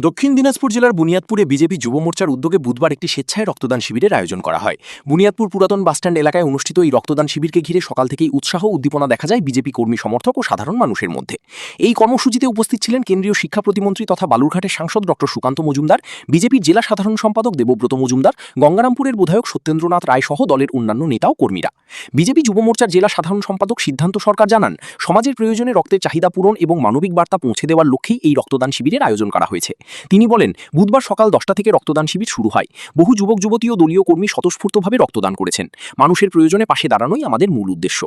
দক্ষিণ দিনাজপুর জেলার বুনিয়াদপুরে বিজেপি যুব মোর্চার উদ্যোগে বুধবার একটি স্বেচ্ছায় রক্তদান শিবিরের আয়োজন করা হয়। বুনিয়াদপুর পুরাতন বাসস্ট্যান্ড এলাকায় অনুষ্ঠিত এই রক্তদান শিবিরকে ঘিরে সকাল থেকেই উৎসাহ উদ্দীপনা দেখা যায় বিজেপি কর্মী সমর্থক ও সাধারণ মানুষের মধ্যে। এই কর্মসূচিতে উপস্থিত ছিলেন কেন্দ্রীয় শিক্ষা প্রতিমন্ত্রী তথা বালুরঘাটের সাংসদ ডক্টর সুকান্ত মজুমদার, বিজেপির জেলা সাধারণ সম্পাদক দেবব্রত মজুমদার, গঙ্গারামপুরের বিধায়ক সত্যেন্দ্রনাথ রায় সহ দলের অন্যান্য নেতা ও কর্মীরা। বিজেপি যুব মোর্চার জেলা সাধারণ সম্পাদক সিদ্ধান্ত সরকার জানান, সমাজের প্রয়োজনে রক্তের চাহিদা পূরণ এবং মানবিক বার্তা পৌঁছে দেওয়ার লক্ষ্যেই এই রক্তদান শিবিরের আয়োজন করা হয়েছে। তিনি বলেন, বুধবার সকাল 10টা থেকে রক্তদান শিবির শুরু হয়। বহু যুবক যুবতী ও দলীয় কর্মী স্বতঃস্ফূর্তভাবে রক্তদান করেছেন। মানুষের প্রয়োজনে পাশে দাঁড়ানোই আমাদের মূল উদ্দেশ্য।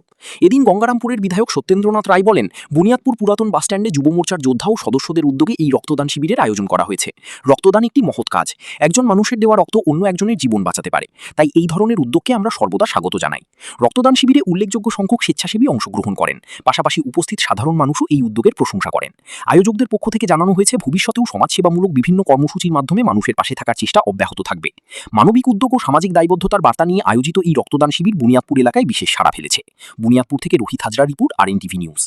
এদিন গঙ্গারামপুরের বিধায়ক সত্যেন্দ্রনাথ রায় বলেন, বুনিয়াদপুর পুরাতন বাসস্ট্যান্ডে যুব মোর্চার যোদ্ধা ও সদস্যদের উদ্যোগে এই রক্তদান শিবিরের আয়োজন করা হয়েছে। রক্তদান একটি মহৎ কাজ। একজন মানুষের দেওয়া রক্ত অন্য একজনের জীবন বাঁচাতে পারে। তাই এই ধরনের উদ্যোগকে আমরা সর্বদা স্বাগত জানাই। রক্তদান শিবিরে উল্লেখযোগ্য সংখ্যক স্বেচ্ছাসেবী অংশগ্রহণ করেন। পাশাপাশি উপস্থিত সাধারণ মানুষও এই উদ্যোগের প্রশংসা করেন। আয়োজকদের পক্ষ থেকে জানানো হয়েছে, ভবিষ্যতেও সমাজসেবামূলক বিভিন্ন কর্মসূচির মাধ্যমে মানুষের পাশে থাকার চেষ্টা অব্যাহত থাকবে। মানবিক উদ্যোগ ও সামাজিক দায়বদ্ধতার বার্তা নিয়ে আয়োজিত এই রক্তদান শিবির বুনিয়াদপুর এলাকায় বিশেষ সাড়া ফেলেছে। বুনিয়াদপুর থেকে Rohit Hazra report, RNTV news.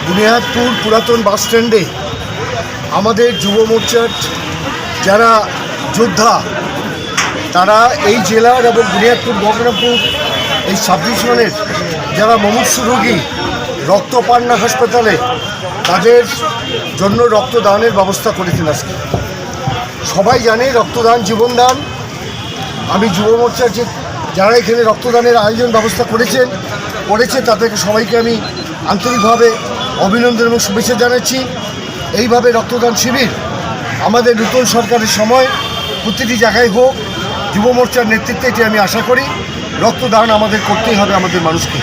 Buniadpur পুরাতন বাসস্ট্যান্ডে আমাদের যুব মোর্চার যারা যোদ্ধা, তারা এই জেলার এবং বুনিয়াদপুর গঙ্গারামপুর এই সাবডিভিশনের যারা মুমূর্ষু রোগী রক্ত পান না হাসপাতালে, তাদের জন্য রক্তদানের ব্যবস্থা করেছেন আজকে। সবাই জানে রক্তদান জীবনদান। আমি যুব মোর্চার যারা এখানে রক্তদানের আয়োজন ব্যবস্থা করেছে তাদেরকে সবাইকে আমি আন্তরিকভাবে অভিনন্দন এবং শুভেচ্ছা জানাচ্ছি। এইভাবে রক্তদান শিবির আমাদের নতুন সরকারের সময় প্রতিটি জায়গায় হোক। যুব মোর্চার নেতৃত্বে এটি আমি আশা করি। রক্তদান আমাদের করতেই হবে আমাদের মানুষকে।